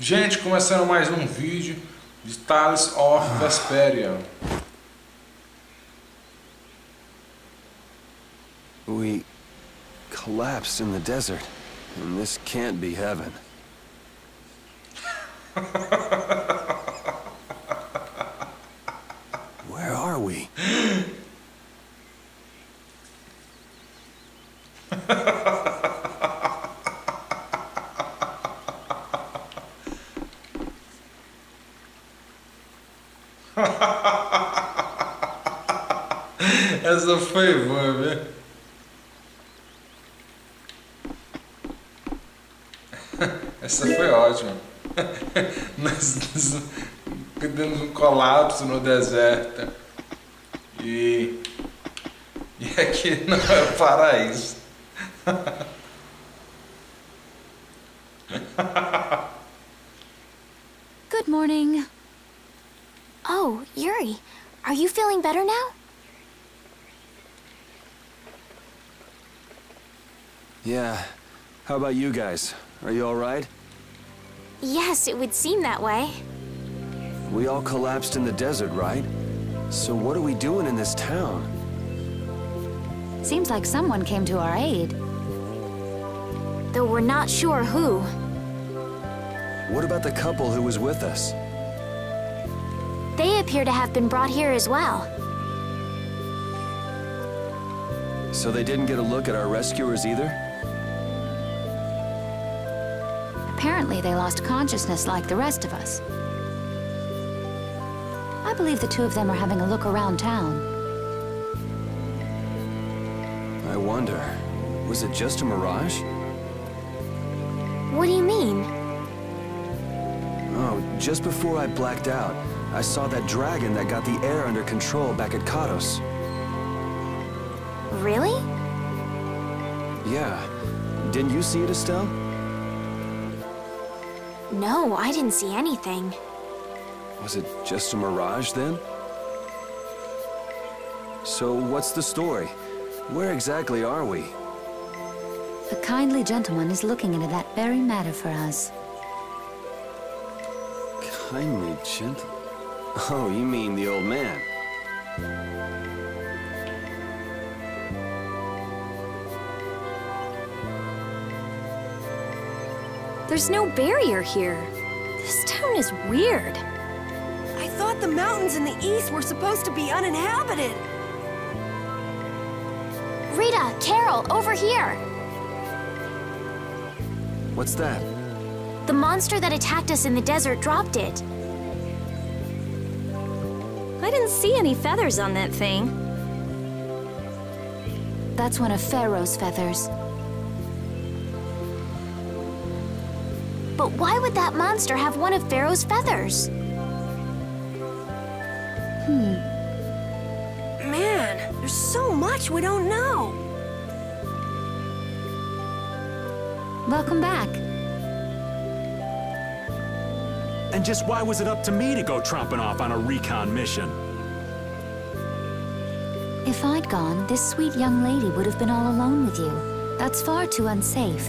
Gente, começando mais um vídeo de Tales of Vesperia. We collapsed in the desert, and this can't be heaven. Where are we? Essa foi boa, viu? Essa foi ótima. Nós temos um colapso no deserto. E aqui não é o paraíso. Good morning. Oh, Yuri, are you feeling better now? Yeah. How about you guys? Are you all right? Yes, it would seem that way. We all collapsed in the desert, right? So what are we doing in this town? Seems like someone came to our aid. Though we're not sure who. What about the couple who was with us? They appear to have been brought here as well. So they didn't get a look at our rescuers either? Apparently they lost consciousness like the rest of us. I believe the two of them are having a look around town. I wonder, was it just a mirage? What do you mean? Oh, just before I blacked out, I saw that dragon that got the air under control back at Katos. Really? Yeah. Didn't you see it, Estelle? No, I didn't see anything. Was it just a mirage then? So what's the story? Where exactly are we? A kindly gentleman is looking into that very matter for us. Kindly gentle... Oh, you mean the old man. There's no barrier here. This town is weird. I thought the mountains in the east were supposed to be uninhabited. Rita, Carol, over here! What's that? The monster that attacked us in the desert dropped it. I didn't see any feathers on that thing. That's one of Pharaoh's feathers. But why would that monster have one of Pharaoh's feathers? Man, there's so much we don't know. Welcome back. And just why was it up to me to go tromping off on a recon mission? If I'd gone, this sweet young lady would have been all alone with you. That's far too unsafe.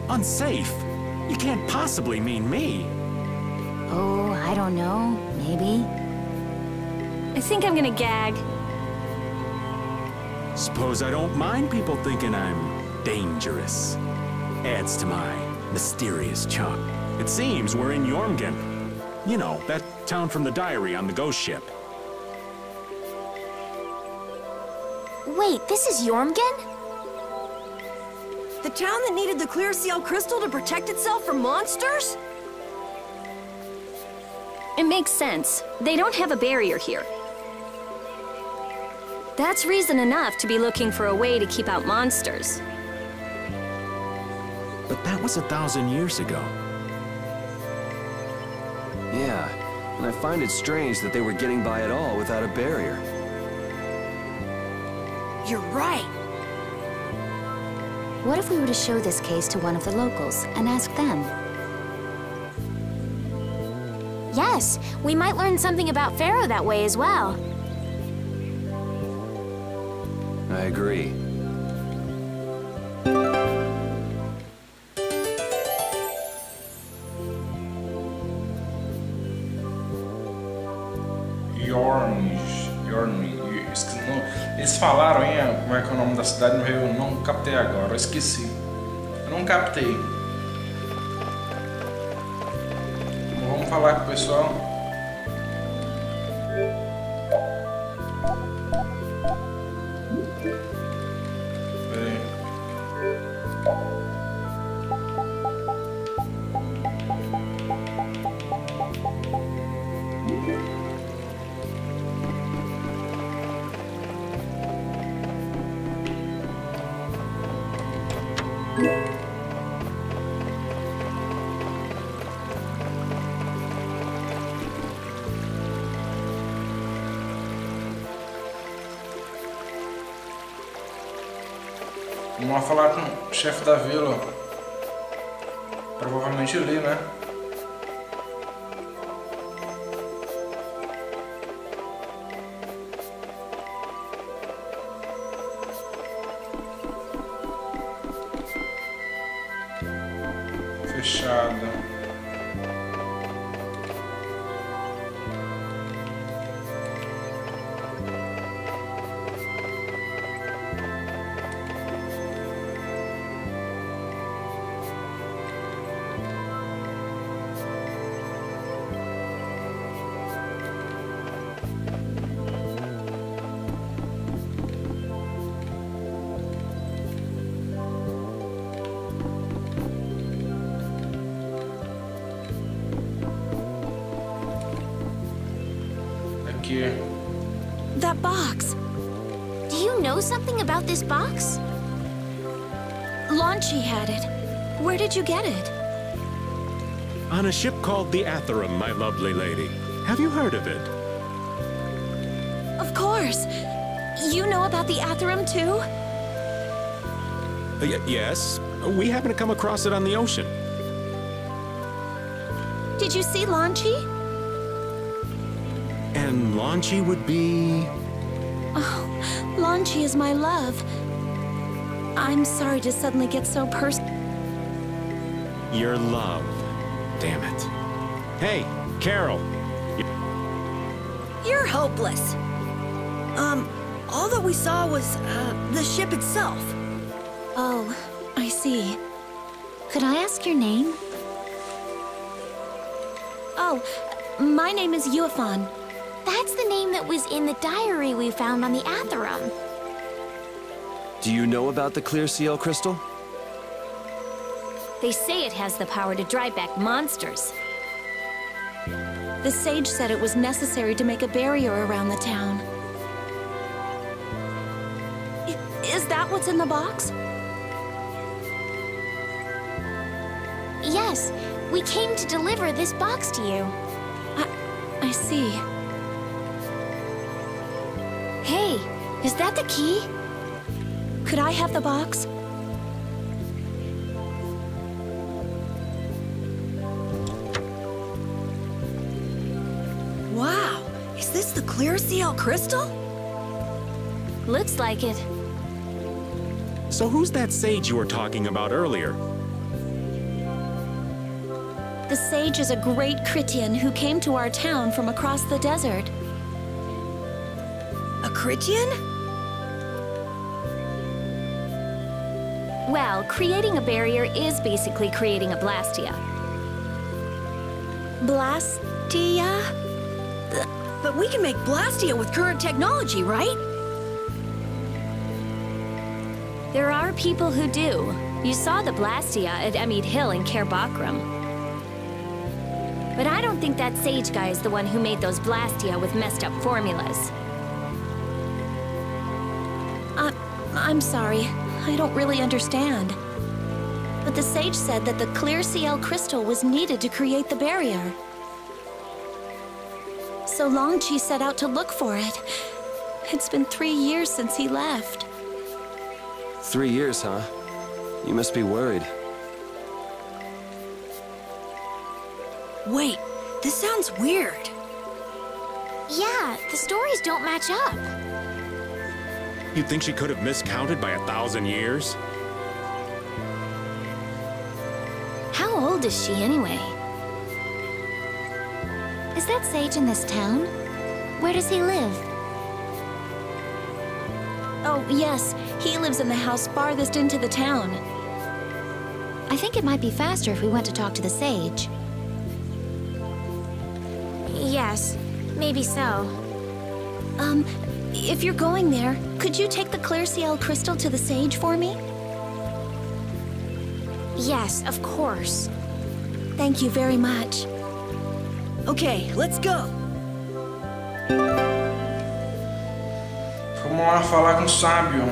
Unsafe? You can't possibly mean me. Oh, I don't know. Maybe. I think I'm gonna gag. Suppose I don't mind people thinking I'm dangerous. Adds to my mysterious charm. It seems we're in Yormgen. You know, that town from the diary on the ghost ship. Wait, this is Yormgen? The town that needed the clear seal crystal to protect itself from monsters? It makes sense. They don't have a barrier here. That's reason enough to be looking for a way to keep out monsters. But that was 1,000 years ago. Yeah, and I find it strange that they were getting by at all without a barrier. You're right. What if we were to show this case to one of the locals and ask them? Yes, we might learn something about Pharaoh that way as well. I agree. Yormgen. Eles falaram aí como é que é o nome da cidade, mas eu não captei agora, eu esqueci. Eu não captei. Então, vamos falar com o pessoal. Pera aí. Vamos lá falar com o chefe da vila. Provavelmente ali, né? Fechada. Aqui. That box. Do you know something about this box? Launchi had it. Where did you get it? On a ship called the Atherum, my lovely lady. Have you heard of it? Of course. You know about the Atherum too? Yes. We happened to come across it on the ocean. Did you see Launchi? And Launchi would be... Oh, Launchi is my love. I'm sorry to suddenly get so personal. Your love. Damn it. Hey, Carol. You're hopeless. All that we saw was, the ship itself. Oh, I see. Could I ask your name? Oh, my name is Yuafan. That's the name that was in the diary we found on the Atherum. Do you know about the clear seal crystal? They say it has the power to drive back monsters. The sage said it was necessary to make a barrier around the town. Is that what's in the box? Yes, we came to deliver this box to you. I see. Hey, is that the key? Could I have the box? Wow, is this the clear seal crystal? Looks like it. So who's that sage you were talking about earlier? The sage is a great Critian who came to our town from across the desert. A Critian? Well, creating a barrier is basically creating a Blastia. Blastia? But we can make Blastia with current technology, right? There are people who do. You saw the Blastia at Emmead Hill in Cair Bakram. But I don't think that sage guy is the one who made those Blastia with messed up formulas. I'm sorry. I don't really understand. But the sage said that the clear CL crystal was needed to create the barrier. So Longchi set out to look for it. It's been 3 years since he left. 3 years, huh? You must be worried. Wait, this sounds weird. Yeah, the stories don't match up. You think she could have miscounted by 1,000 years? How old is she anyway? Is that sage in this town? Where does he live? Oh, yes. He lives in the house farthest into the town. I think it might be faster if we went to talk to the sage. Yes, maybe so. If you're going there, could you take the clear CL crystal to the sage for me? Yes, of course. Thank you very much. Okay, let's go. Vamos lá falar com o sábio.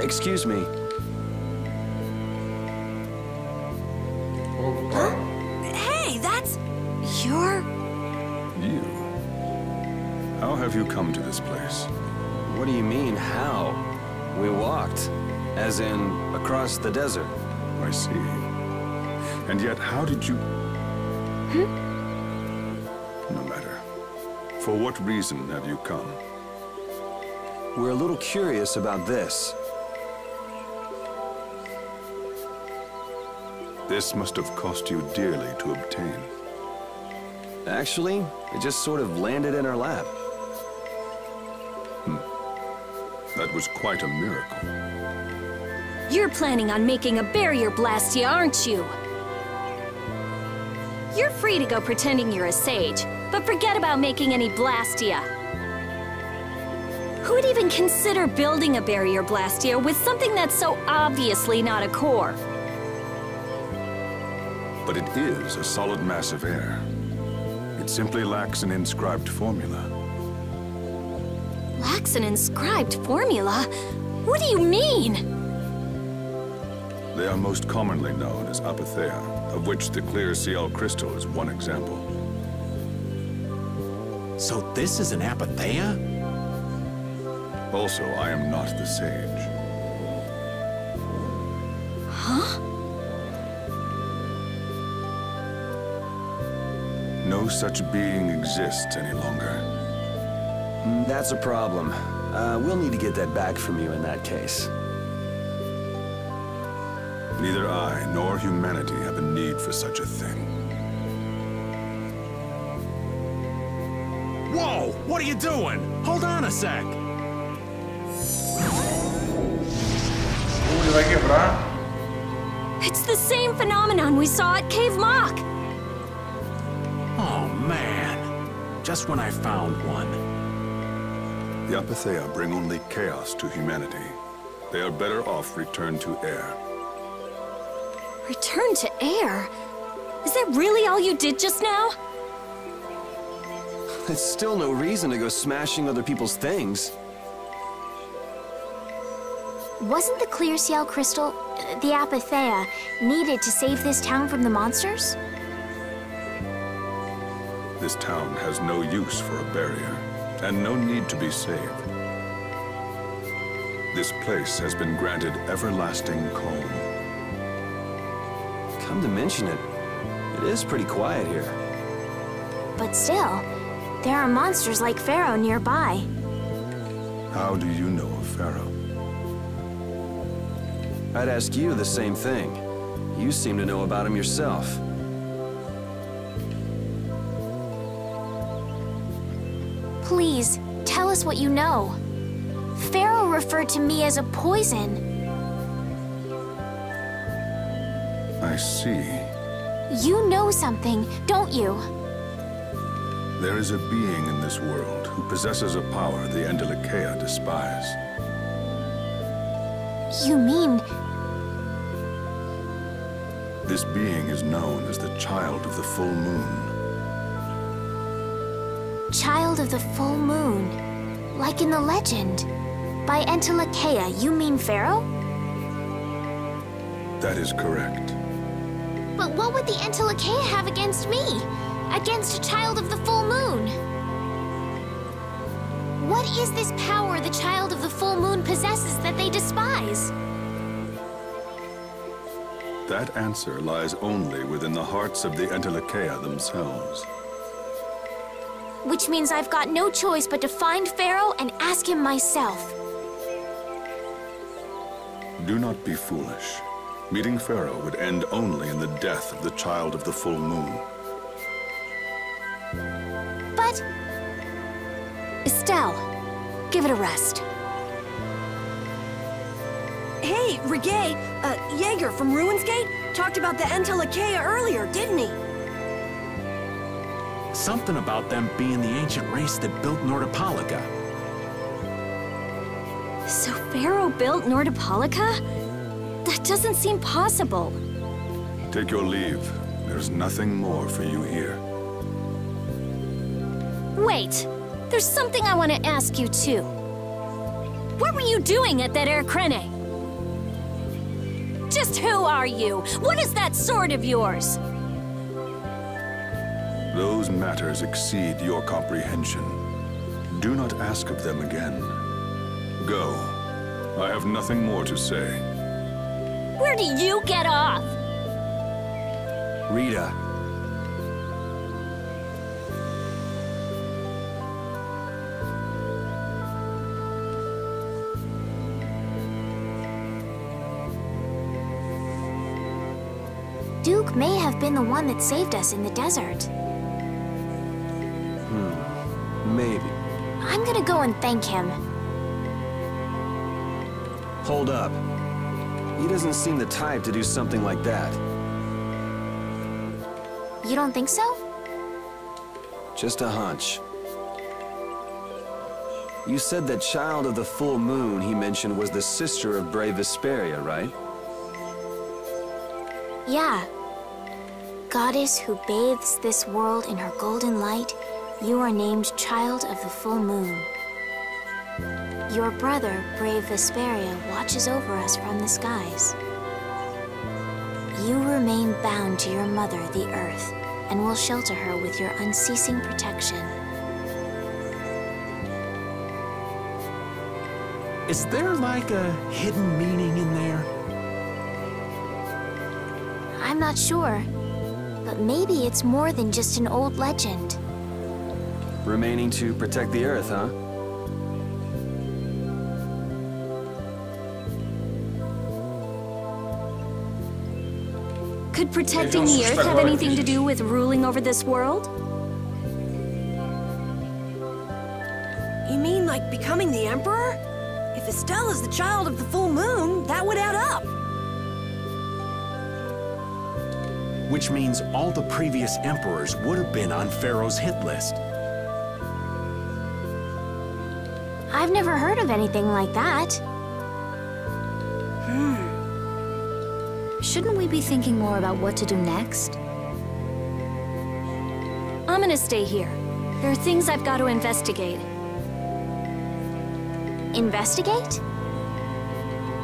Excuse me. Opa. Hey, that's... You're... You? How have you come to this place? What do you mean, how? We walked. As in, across the desert. I see. And yet, how did you... No matter. For what reason have you come? We're a little curious about this. This must have cost you dearly to obtain. Actually, it just sort of landed in our lap. That was quite a miracle. You're planning on making a barrier blastia, aren't you? You're free to go pretending you're a sage, but forget about making any blastia. Who'd even consider building a barrier blastia with something that's so obviously not a core? But it is a solid mass of air. It simply lacks an inscribed formula. Lacks an inscribed formula? What do you mean? They are most commonly known as apatheia, of which the clear CL crystal is one example. So this is an apatheia? Also, I am not the sage. Huh? No such being exists any longer. That's a problem. We'll need to get that back from you in that case. Neither I nor humanity have a need for such a thing. Whoa! What are you doing? Hold on a sec. Ele vai quebrar. It's the same phenomenon we saw at Cave Mock! Oh, man. Just when I found one. The apatheia bring only chaos to humanity. They are better off returned to air. Return to air? Is that really all you did just now? It's still no reason to go smashing other people's things. Wasn't the clear CL crystal, the apatheia, needed to save this town from the monsters? This town has no use for a barrier, and no need to be saved. This place has been granted everlasting calm. Come to mention it, it is pretty quiet here. But still, there are monsters like Pharaoh nearby. How do you know of Pharaoh? I'd ask you the same thing. You seem to know about him yourself. Please, tell us what you know. Pharaoh referred to me as a poison. I see. You know something, don't you? There is a being in this world who possesses a power the Endelikeia despise. You mean... This being is known as the Child of the Full Moon. Child of the Full Moon. Like in the legend. By Endelikeia, you mean Pharaoh? That is correct. But what would the Endelikeia have against me? Against a Child of the Full Moon? What is this power the Child of the Full Moon possesses that they despise? That answer lies only within the hearts of the Endelikeia themselves. Which means I've got no choice but to find Pharaoh and ask him myself. Do not be foolish. Meeting Pharaoh would end only in the death of the child of the full moon. But... Estelle, give it a rest. Hey, Reggae, Jaeger from Ruins Gate talked about the Entelekea earlier, didn't he? Something about them being the ancient race that built Nordopolica. So Pharaoh built Nordopolica? That doesn't seem possible. Take your leave. There's nothing more for you here. Wait, there's something I want to ask you too. What were you doing at that Air Krene? Just who are you? What is that sword of yours? Those matters exceed your comprehension. Do not ask of them again. Go. I have nothing more to say. Where do you get off? Rita. Duke may have been the one that saved us in the desert. Maybe. I'm gonna go and thank him. Hold up. He doesn't seem the type to do something like that. You don't think so? Just a hunch. You said that child of the full moon he mentioned was the sister of brave Vesperia, right? Yeah. Goddess who bathes this world in her golden light, you are named Child of the Full Moon. Your brother, brave Vesperia, watches over us from the skies. You remain bound to your mother, the Earth, and will shelter her with your unceasing protection. Is there like a hidden meaning in there? I'm not sure, but maybe it's more than just an old legend. Remaining to protect the Earth, huh? Could protecting the Earth have anything to do with ruling over this world? You mean like becoming the Emperor? If Estelle is the child of the full moon, that would add up. Which means all the previous emperors would have been on Pharaoh's hit list. I've never heard of anything like that. Shouldn't we be thinking more about what to do next? I'm gonna stay here. There are things I've got to investigate. Investigate?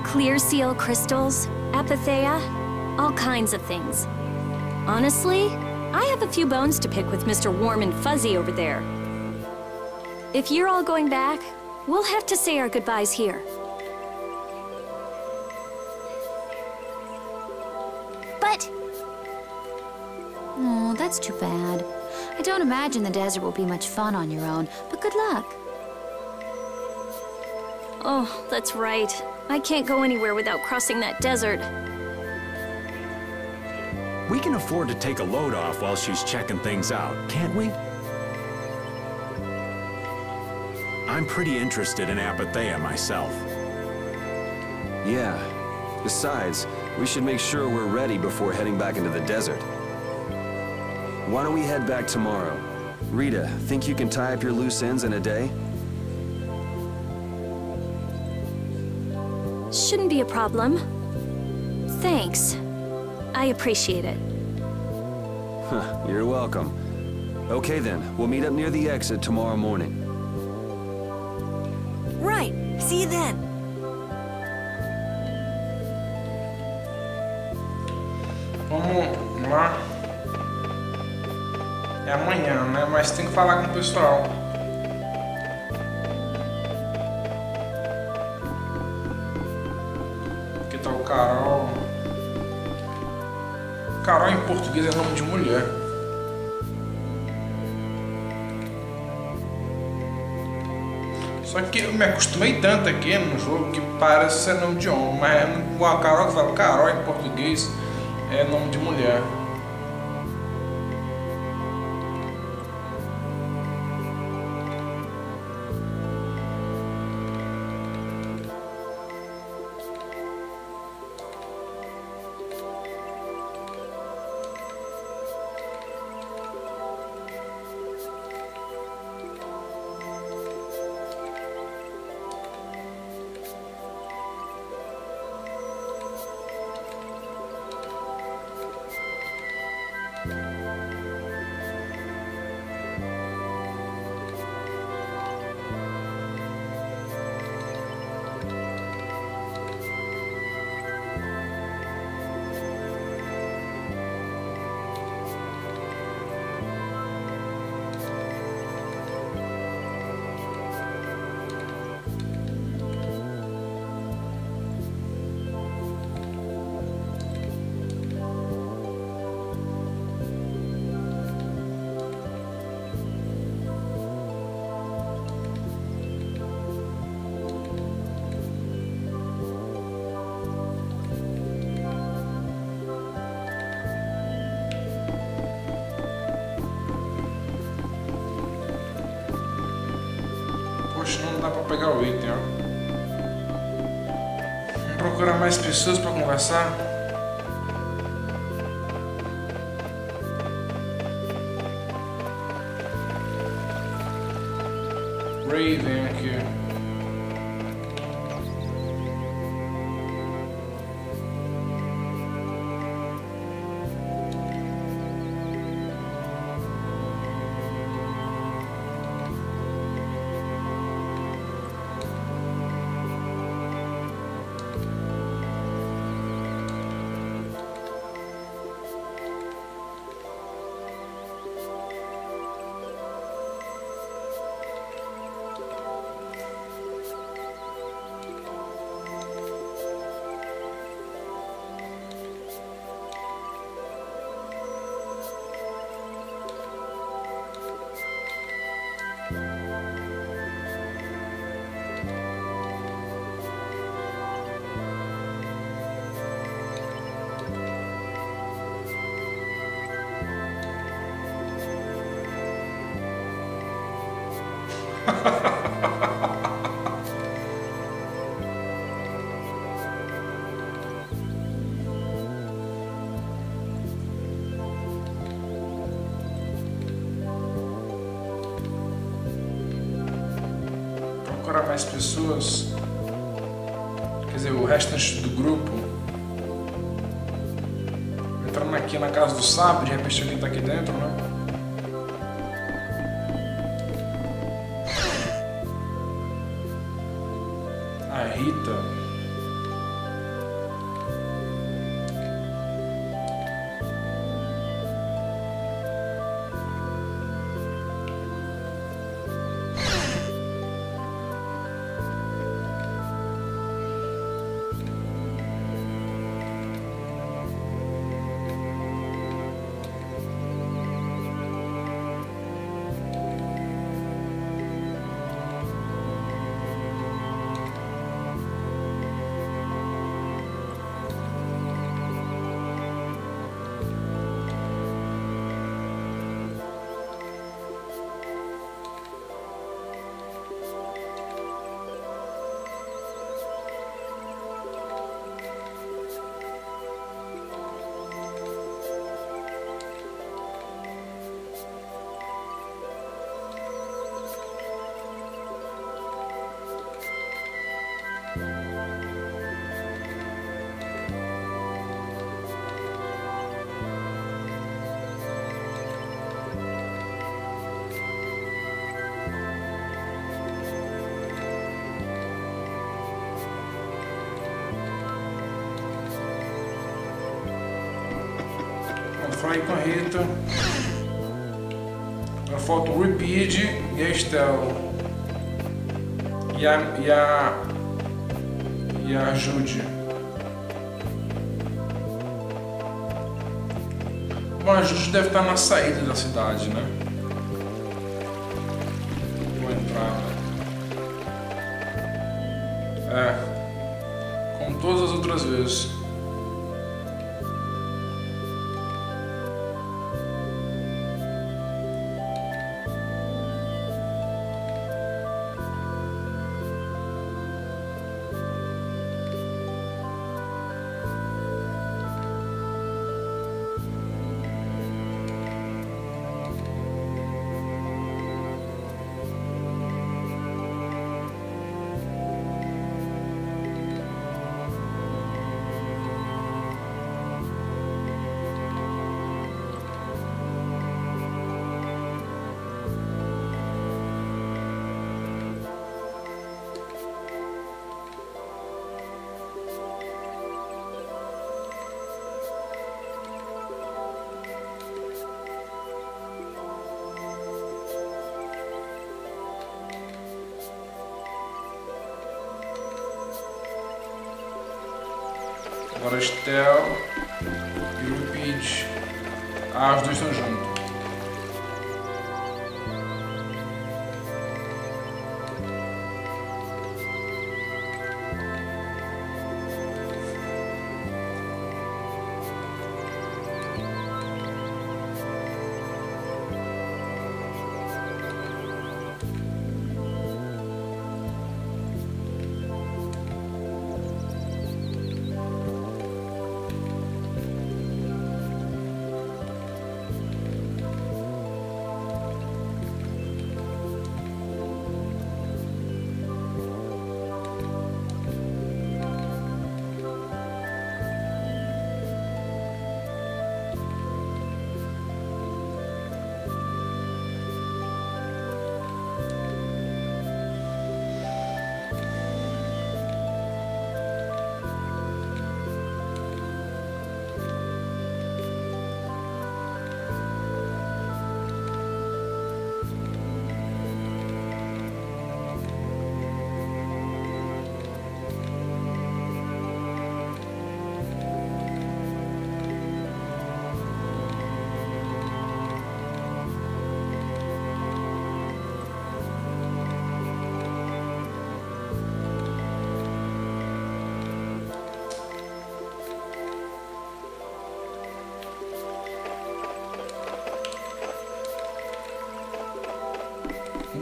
Clear seal crystals, apatheia, all kinds of things. Honestly, I have a few bones to pick with Mr. Warm and Fuzzy over there. If you're all going back, we'll have to say our goodbyes here. But... Oh, that's too bad. I don't imagine the desert will be much fun on your own, but good luck. Oh, that's right. I can't go anywhere without crossing that desert. We can afford to take a load off while she's checking things out, can't we? I'm pretty interested in apatheia myself. Yeah. Besides, we should make sure we're ready before heading back into the desert. Why don't we head back tomorrow? Rita, think you can tie up your loose ends in a day? Shouldn't be a problem. Thanks. I appreciate it. You're welcome. Okay then, we'll meet up near the exit tomorrow morning. Right. See you then. Vamos lá. É amanhã, né? Mas tem que falar com o pessoal. Aqui tá o Carol. Carol em português é nome de mulher. Só que eu me acostumei tanto aqui no jogo que parece ser nome de homem, mas o Carol que fala Carol em português é nome de mulher. Não dá pra pegar o item, ó. Vamos procurar mais pessoas pra conversar. Raven aqui. Procurar mais pessoas. Quer dizer, o restante do grupo. Entrando aqui na casa do sábio, de repente alguém tá aqui dentro, né? A Rita. Falei com a Rita. Agora falta o Repeat e a Estelle. E a Jude. Bom, a Jude deve estar na saída da cidade, né? Vou entrar, né? É. Como todas as outras vezes. Agora Estel e o Peach. Ah, os dois estão juntos.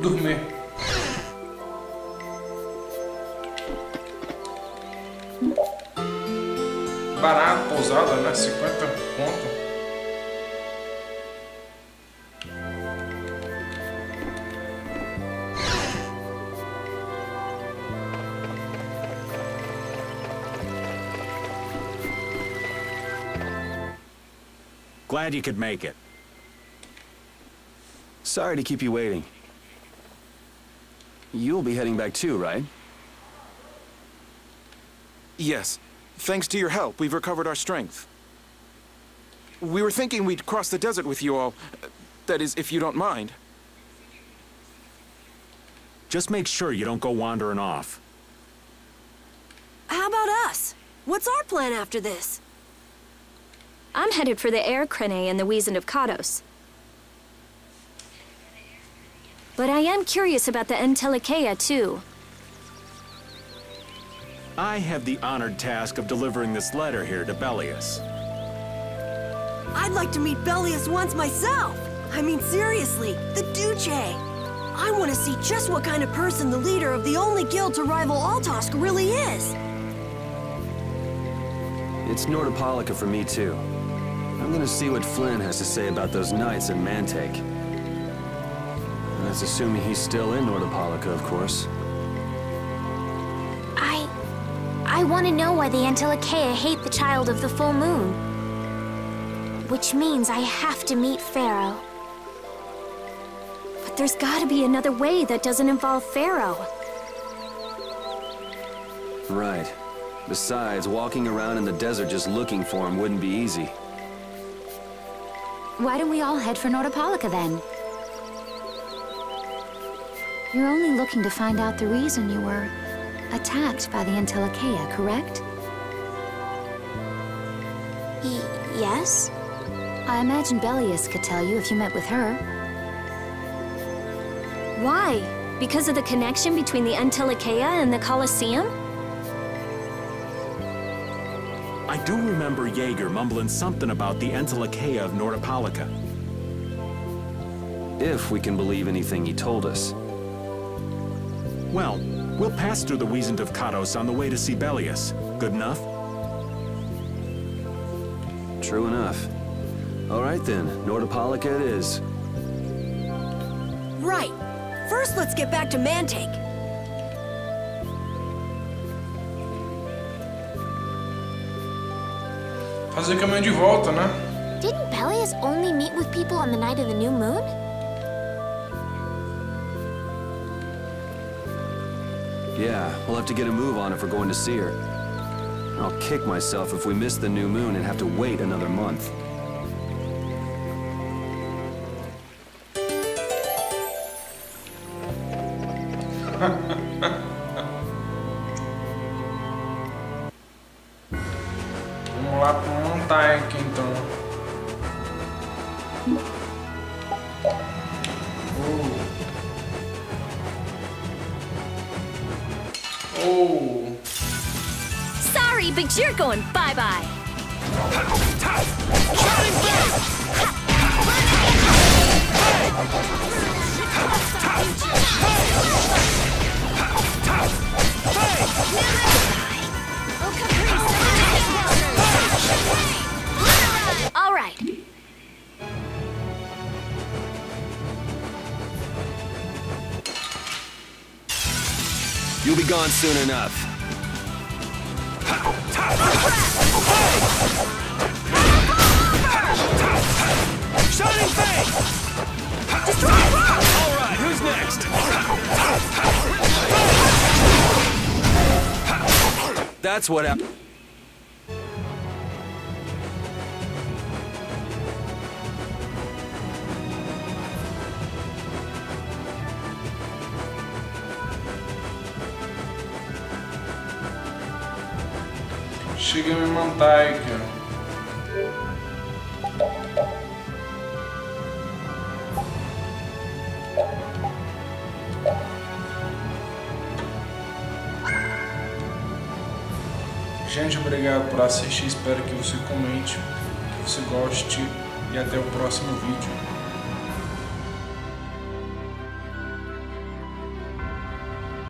Dormir. Barato, pousada, né? 50 conto. Glad you could make it. Sorry to keep you waiting. You'll be heading back too, right? Yes. Thanks to your help, we've recovered our strength. We were thinking we'd cross the desert with you all. That is, if you don't mind. Just make sure you don't go wandering off. How about us? What's our plan after this? I'm headed for the Air Crane and the Wizened of Kados. But I am curious about the Entelikeia, too. I have the honored task of delivering this letter here to Bellius. I'd like to meet Bellius once myself. I mean, seriously, the Duce. I want to see just what kind of person the leader of the only guild to rival Altosk really is. It's Nordopolica for me, too. I'm gonna see what Flynn has to say about those knights in Mantake. And that's assuming he's still in Nordopolica, of course. I want to know why the Entelikeia hate the Child of the Full Moon. Which means I have to meet Pharaoh. But there's gotta be another way that doesn't involve Pharaoh. Right. Besides, walking around in the desert just looking for him wouldn't be easy. Why don't we all head for Nordopolica then? You're only looking to find out the reason you were attacked by the Entelikeia, correct? Yes? I imagine Bellius could tell you if you met with her. Why? Because of the connection between the Entelikeia and the Colosseum? I do remember Jaeger mumbling something about the Entelechea of Nordopolica. If we can believe anything he told us. Well, we'll pass through the Wiesent of Kados on the way to Sibelius. Good enough? True enough. All right then, Nordopolica it is. Right. First, let's get back to Mantake. Fazer o caminho de volta, né? Didn't Peleus only meet with people on the night of the new moon? Yeah, we'll have to get a move on if we're going to see her. I'll kick myself if we miss the new moon and have to wait another month. Vamos lá para uma montanha aqui então. Oh. Sorry, but you're going bye-bye. All right. You'll be gone soon enough. Shining Fang! Destroy rock! All right, who's next? That's what happened. Chega-me manteiga. Gente, obrigado por assistir. Espero que você comente, que você goste e até o próximo vídeo.